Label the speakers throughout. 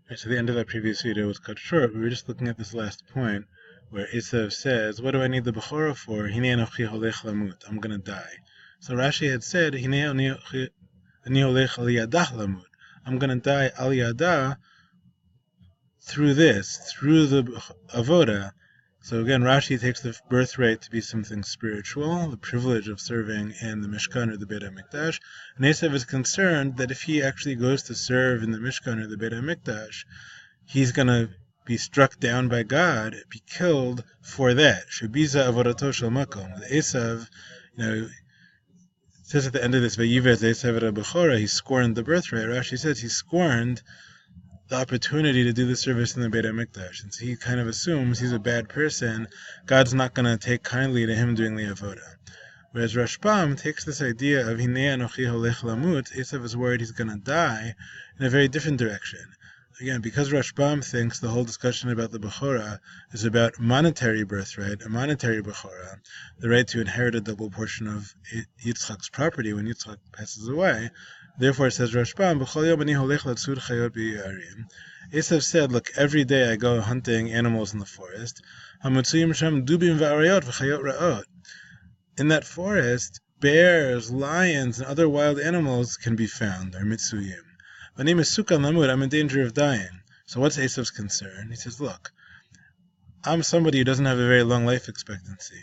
Speaker 1: Right, so the end of that previous video was cut short. We were just looking at this last point where Esav says, what do I need the Bechorah for? Hinei anochi holech lamut. I'm going to die. So Rashi had said, Hinei ani holech al yadah lamut. I'm going to die al yadah through this, through the avoda. So again, Rashi takes the birthright to be something spiritual, the privilege of serving in the Mishkan or the Beit HaMikdash. And Esav is concerned that if he actually goes to serve in the Mishkan or the Beit HaMikdash, he's going to be struck down by God, be killed for that. Shebiza avodato shel makom. Esav, it says at the end of this, Vayivez Esav et Bechorah, he scorned the birthright. Rashi says he scorned the opportunity to do the service in the Beit HaMikdash. And so he kind of assumes he's a bad person. God's not going to take kindly to him doing the avoda. Whereas Rashbam takes this idea of Hinei anochi holech lamut, Esav is worried he's going to die, in a very different direction. Again, because Rashbam thinks the whole discussion about the Bechorah is about monetary birthright, a monetary Bechorah, the right to inherit a double portion of Yitzchak's property when Yitzchak passes away. Therefore, says Rashbam, B'chol yom ani holech latzur chayot b'yarim. Esav said, look, every day I go hunting animals in the forest. Hamutzuyim sham dubim v'arayot v'chayot ra'ot. In that forest, bears, lions, and other wild animals can be found, are mitzuyim. I'm in danger of dying. So what's Esav's concern? He says, look, I'm somebody who doesn't have a very long life expectancy.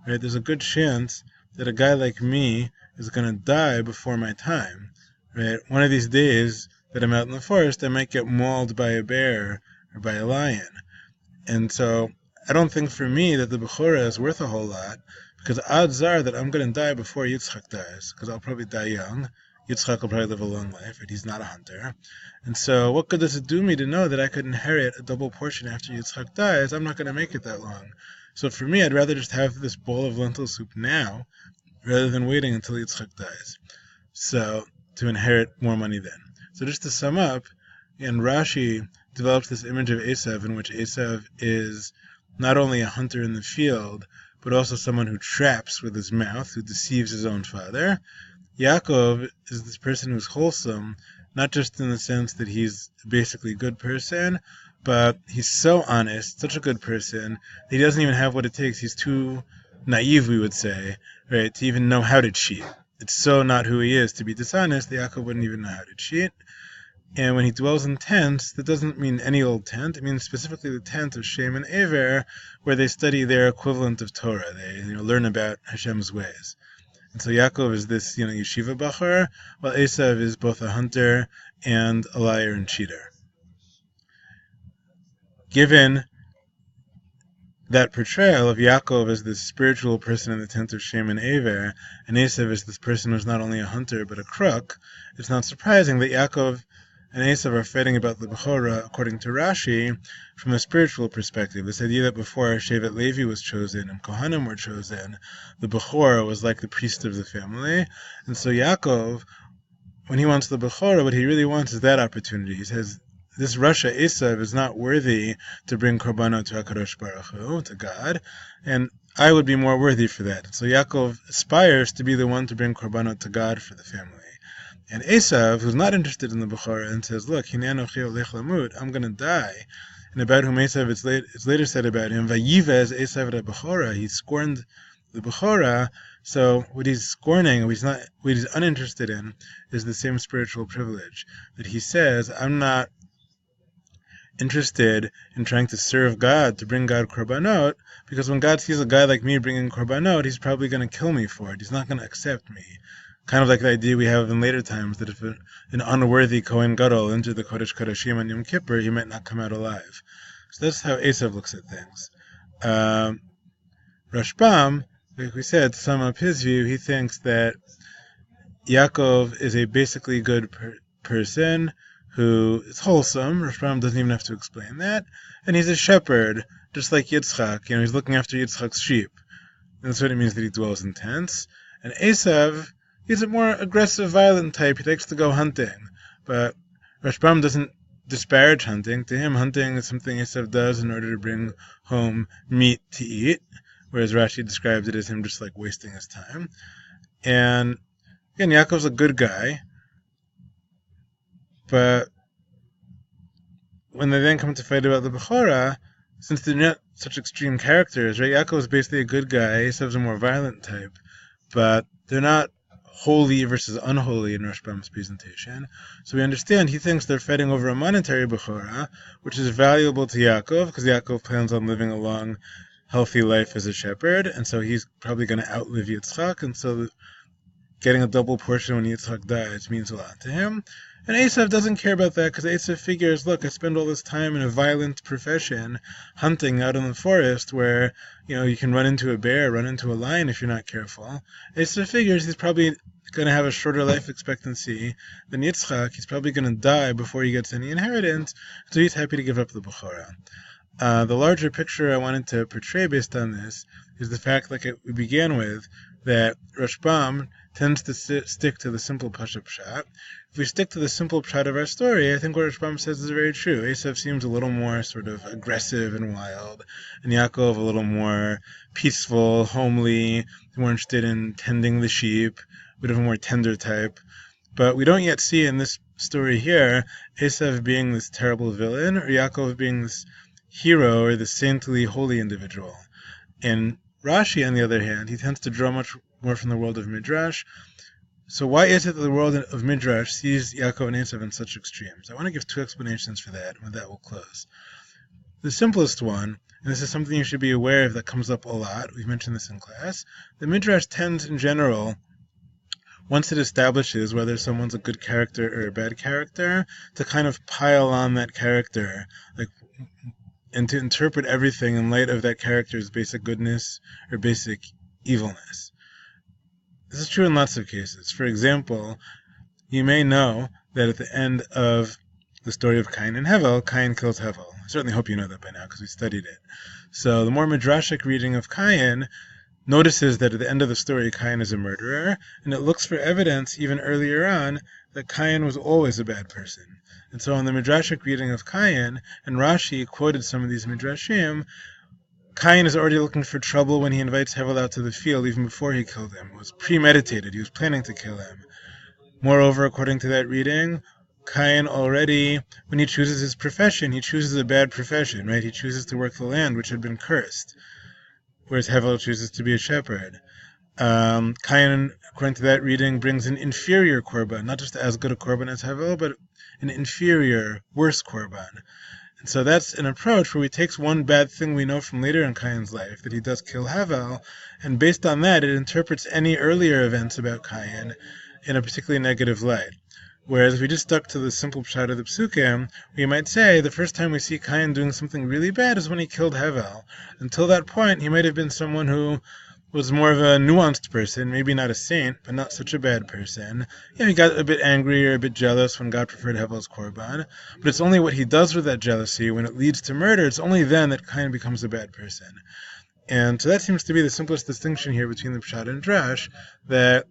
Speaker 1: Right? There's a good chance that a guy like me is going to die before my time. Right? One of these days that I'm out in the forest, I might get mauled by a bear or by a lion. And so I don't think for me that the Bechorah is worth a whole lot, because odds are that I'm going to die before Yitzchak dies, because I'll probably die young. Yitzchak will probably live a long life, but he's not a hunter. And so what good does it do me to know that I could inherit a double portion after Yitzchak dies? I'm not going to make it that long. So for me, I'd rather just have this bowl of lentil soup now, rather than waiting until Yitzchak dies. So, to inherit more money then. So just to sum up, and Rashi develops this image of Esav in which Esav is not only a hunter in the field, but also someone who traps with his mouth, who deceives his own father. Yaakov is this person who's wholesome, not just in the sense that he's basically a good person, but he's so honest, such a good person, that he doesn't even have what it takes. He's too naive, we would say, right, to even know how to cheat. It's so not who he is to be dishonest that Yaakov wouldn't even know how to cheat. And when he dwells in tents, that doesn't mean any old tent. It means specifically the tent of Shem and Ever, where they study their equivalent of Torah. They learn about Hashem's ways. And so Yaakov is this, yeshiva bachar, while Esav is both a hunter and a liar and cheater. Given that portrayal of Yaakov as this spiritual person in the tent of Shem and Ever, and Esav is this person who's not only a hunter but a crook, it's not surprising that Yaakov and Esav are fighting about the Bechorah, according to Rashi, from a spiritual perspective. This idea that before Shevet Levi was chosen and Kohanim were chosen, the Bechorah was like the priest of the family. And so Yaakov, when he wants the Bechorah, what he really wants is that opportunity. He says, this Rasha Esav is not worthy to bring Korbanot to HaKadosh Baruch Hu, to God, and I would be more worthy for that. So Yaakov aspires to be the one to bring Korbanot to God for the family. And Esav, who's not interested in the Bechorah, and says, look, Hinei anochi holech lamut, I'm going to die. And about whom Esav, it's later said about him, Vayivez Esav et Bechorah, he scorned the Bechorah. So what he's scorning, what he's uninterested in, is the same spiritual privilege. That he says, I'm not interested in trying to serve God, to bring God korbanot, because when God sees a guy like me bringing korbanot, he's probably going to kill me for it. He's not going to accept me. Kind of like the idea we have in later times that if an unworthy Kohen Gadol entered the Kodesh Kodashim on Yom Kippur, he might not come out alive. So that's how Esav looks at things. Rashbam, like we said, to sum up his view, he thinks that Yaakov is a basically good person who is wholesome. Rashbam doesn't even have to explain that. And he's a shepherd, just like Yitzchak. He's looking after Yitzchak's sheep. And that's what it means that he dwells in tents. And Esav, he's a more aggressive, violent type. He likes to go hunting. But Rashbam doesn't disparage hunting. To him, hunting is something Esav does in order to bring home meat to eat, whereas Rashi describes it as him just like wasting his time. And again, Yaakov's a good guy, but when they then come to fight about the Bechorah, since they're not such extreme characters, right? Yaakov is basically a good guy, Esav's a more violent type, but they're not holy versus unholy in Rashbam's presentation. So we understand he thinks they're fighting over a monetary Bechorah, which is valuable to Yaakov, because Yaakov plans on living a long, healthy life as a shepherd, and so he's probably going to outlive Yitzchak, and so getting a double portion when Yitzchak dies means a lot to him. And Esav doesn't care about that, because Esav figures, look, I spend all this time in a violent profession, hunting out in the forest, where, you can run into a bear, run into a lion if you're not careful. Esav figures he's probably going to have a shorter life expectancy than Yitzchak. He's probably going to die before he gets any inheritance, so he's happy to give up the Bechorah. The larger picture I wanted to portray based on this is the fact, like we began with, that Rashbam tends to stick to the simple Pasha Pshat. If we stick to the simple Pshat of our story, I think what Rashbam says is very true. Esav seems a little more sort of aggressive and wild, and Yaakov a little more peaceful, homely, more interested in tending the sheep, a bit of a more tender type. But we don't yet see in this story here Esav being this terrible villain, or Yaakov being this hero, or the saintly, holy individual. In Rashi, on the other hand, he tends to draw much more from the world of Midrash. So why is it that the world of Midrash sees Yaakov and Esav in such extremes? I want to give two explanations for that, and with that we'll close. The simplest one, and this is something you should be aware of that comes up a lot, we've mentioned this in class, the Midrash tends in general, once it establishes whether someone's a good character or a bad character, to kind of pile on that character, and to interpret everything in light of that character's basic goodness or basic evilness. This is true in lots of cases. For example, you may know that at the end of the story of Cain and Hevel, Cain kills Hevel. I certainly hope you know that by now, because we studied it. So the more midrashic reading of Cain notices that at the end of the story, Cain is a murderer, and it looks for evidence even earlier on that Cain was always a bad person. And so in the midrashic reading of Cain, and Rashi quoted some of these midrashim, Cain is already looking for trouble when he invites Hevel out to the field even before he killed him. It was premeditated. He was planning to kill him. Moreover, according to that reading, Cain already, when he chooses his profession, he chooses a bad profession, right? He chooses to work the land which had been cursed, whereas Hevel chooses to be a shepherd. Cain, according to that reading, brings an inferior korban, not just as good a korban as Hevel, but an inferior, worse korban. And so that's an approach where he takes one bad thing we know from later in Cain's life, that he does kill Hevel, and based on that, it interprets any earlier events about Cain in a particularly negative light. Whereas if we just stuck to the simple pshat of the psukim, we might say the first time we see Cain doing something really bad is when he killed Hevel. Until that point, he might have been someone who was more of a nuanced person, maybe not a saint, but not such a bad person. He got a bit angry or a bit jealous when God preferred Hevel's korban, but it's only what he does with that jealousy, when it leads to murder, it's only then that Cain becomes a bad person. And so that seems to be the simplest distinction here between the pshat and drash, that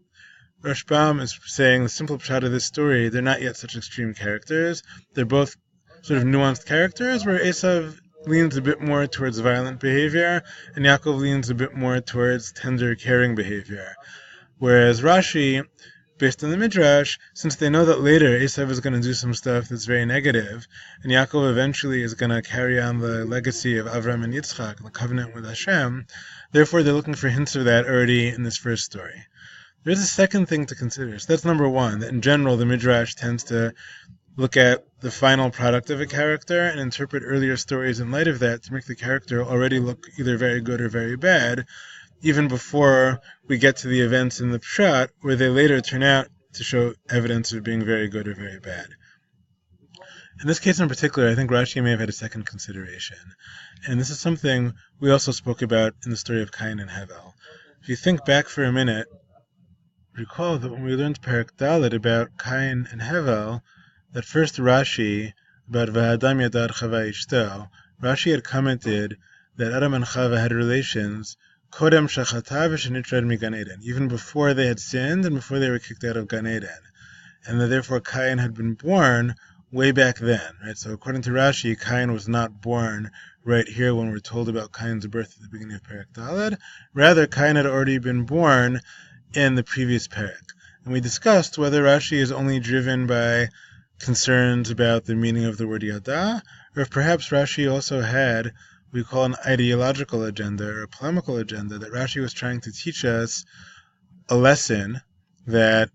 Speaker 1: Rashbam is saying the simple pshat of this story, they're not yet such extreme characters. They're both sort of nuanced characters, where Esav leans a bit more towards violent behavior, and Yaakov leans a bit more towards tender, caring behavior. Whereas Rashi, based on the Midrash, since they know that later Esav is going to do some stuff that's very negative, and Yaakov eventually is going to carry on the legacy of Avram and Yitzchak, the covenant with Hashem, therefore they're looking for hints of that already in this first story. There's a second thing to consider. So that's number one, that in general the Midrash tends to look at the final product of a character and interpret earlier stories in light of that to make the character already look either very good or very bad, even before we get to the events in the Pshat, where they later turn out to show evidence of being very good or very bad. In this case in particular, I think Rashi may have had a second consideration. And this is something we also spoke about in the story of Cain and Hevel. If you think back for a minute, recall that when we learned Perek Dalet about Cain and Hevel, that first Rashi, about V'Adam Yadad Chava Ishto, Rashi had commented that Adam and Chava had relations Kodem Shachata v'Shenitred miGan Eden, even before they had sinned and before they were kicked out of Gan Eden, and that therefore Cain had been born way back then, right? So according to Rashi, Cain was not born right here when we're told about Cain's birth at the beginning of Perek Dalet. Rather, Cain had already been born in the previous Perek. And we discussed whether Rashi is only driven by concerns about the meaning of the word yada, or if perhaps Rashi also had what we call an ideological agenda or a polemical agenda, that Rashi was trying to teach us a lesson that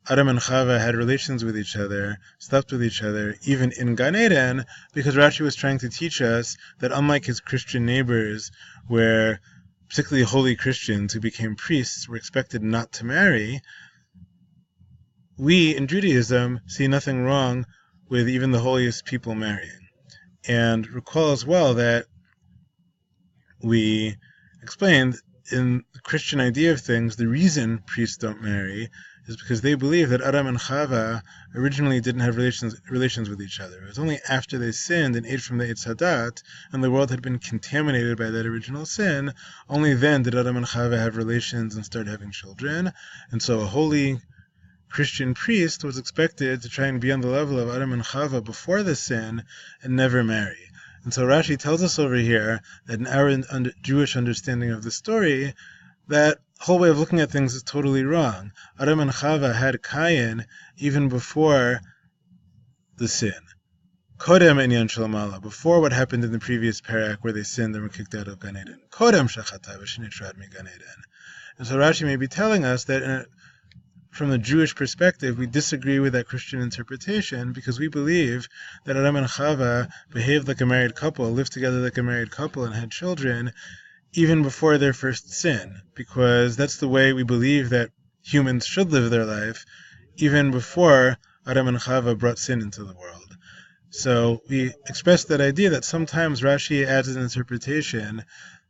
Speaker 1: Adam and Chava had relations with each other, slept with each other, even in Gan Eden, because Rashi was trying to teach us that unlike his Christian neighbors, where particularly holy Christians who became priests were expected not to marry, we in Judaism see nothing wrong with even the holiest people marrying. And recall as well that we explained in the Christian idea of things, the reason priests don't marry is because they believe that Adam and Chava originally didn't have relations with each other. It was only after they sinned and ate from the Eitz Hadat, and the world had been contaminated by that original sin, only then did Adam and Chava have relations and start having children. And so a holy Christian priest was expected to try and be on the level of Adam and Chava before the sin and never marry. And so Rashi tells us over here that in our Jewish understanding of the story, that whole way of looking at things is totally wrong. Adam and Chava had Kayin even before the sin. Kodem Inyan Shalmala, before what happened in the previous parak where they sinned and were kicked out of Gan Eden. Kodem Shachata v'shenitrad mi Gan Eden. And so Rashi may be telling us that from the Jewish perspective, we disagree with that Christian interpretation because we believe that Adam and Chava behaved like a married couple, lived together like a married couple, and had children even before their first sin, because that's the way we believe that humans should live their life, even before Adam and Chava brought sin into the world. So we express that idea that sometimes Rashi adds an interpretation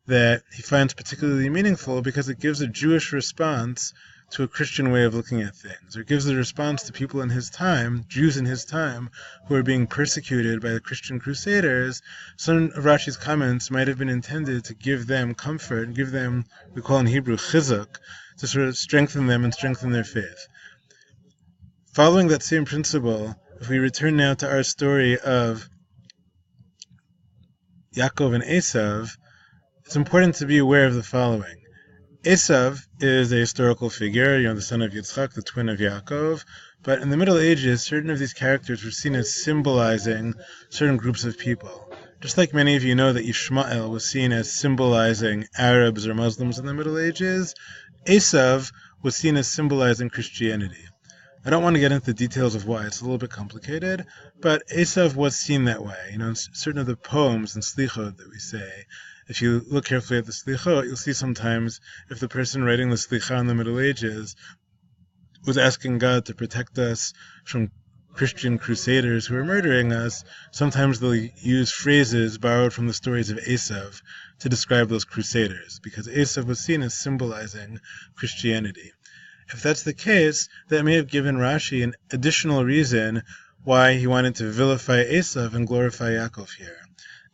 Speaker 1: that he finds particularly meaningful because it gives a Jewish response to a Christian way of looking at things, or gives a response to people in his time, Jews in his time, who are being persecuted by the Christian crusaders. Some of Rashi's comments might have been intended to give them comfort, and give them, we call in Hebrew, chizuk, to sort of strengthen them and strengthen their faith. Following that same principle, if we return now to our story of Yaakov and Esav, it's important to be aware of the following. Esav is a historical figure, the son of Yitzchak, the twin of Yaakov, but in the Middle Ages, certain of these characters were seen as symbolizing certain groups of people. Just like many of you know that Ishmael was seen as symbolizing Arabs or Muslims in the Middle Ages, Esav was seen as symbolizing Christianity. I don't want to get into the details of why, it's a little bit complicated, but Esav was seen that way. In certain of the poems and slichot that we say, if you look carefully at the slichot, you'll see sometimes if the person writing the slicha in the Middle Ages was asking God to protect us from Christian crusaders who are murdering us, sometimes they'll use phrases borrowed from the stories of Esav to describe those crusaders, because Esav was seen as symbolizing Christianity. If that's the case, that may have given Rashi an additional reason why he wanted to vilify Esav and glorify Yaakov here.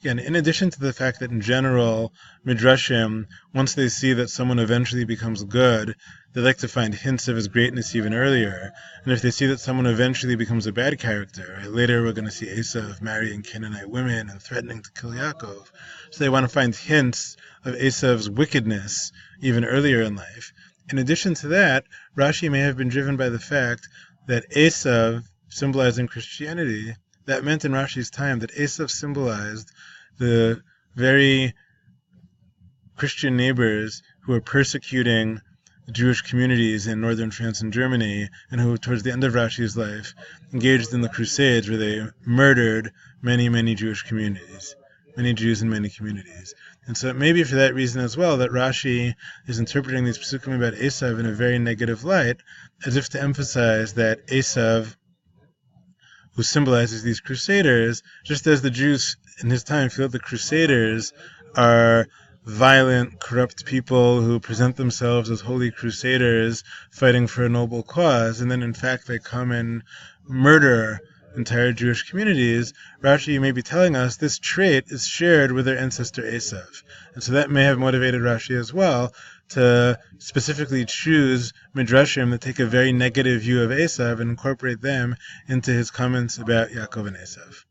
Speaker 1: Again, in addition to the fact that in general, Midrashim, once they see that someone eventually becomes good, they like to find hints of his greatness even earlier. And if they see that someone eventually becomes a bad character, later we're going to see Esav marrying Canaanite women and threatening to kill Yaakov. So they want to find hints of Esav's wickedness even earlier in life. In addition to that, Rashi may have been driven by the fact that Esav, symbolizing Christianity, that meant in Rashi's time that Esav symbolized the very Christian neighbors who were persecuting the Jewish communities in northern France and Germany, and who, towards the end of Rashi's life, engaged in the Crusades, where they murdered many, many Jewish communities, many Jews in many communities. And so it may be for that reason as well that Rashi is interpreting these psukim about Esav in a very negative light, as if to emphasize that Esav, who symbolizes these crusaders, just as the Jews in his time feel that the crusaders are violent, corrupt people who present themselves as holy crusaders fighting for a noble cause, and then in fact they come and murder entire Jewish communities, Rashi may be telling us this trait is shared with their ancestor Esav. And so that may have motivated Rashi as well to specifically choose Midrashim that take a very negative view of Esav and incorporate them into his comments about Yaakov and Esav.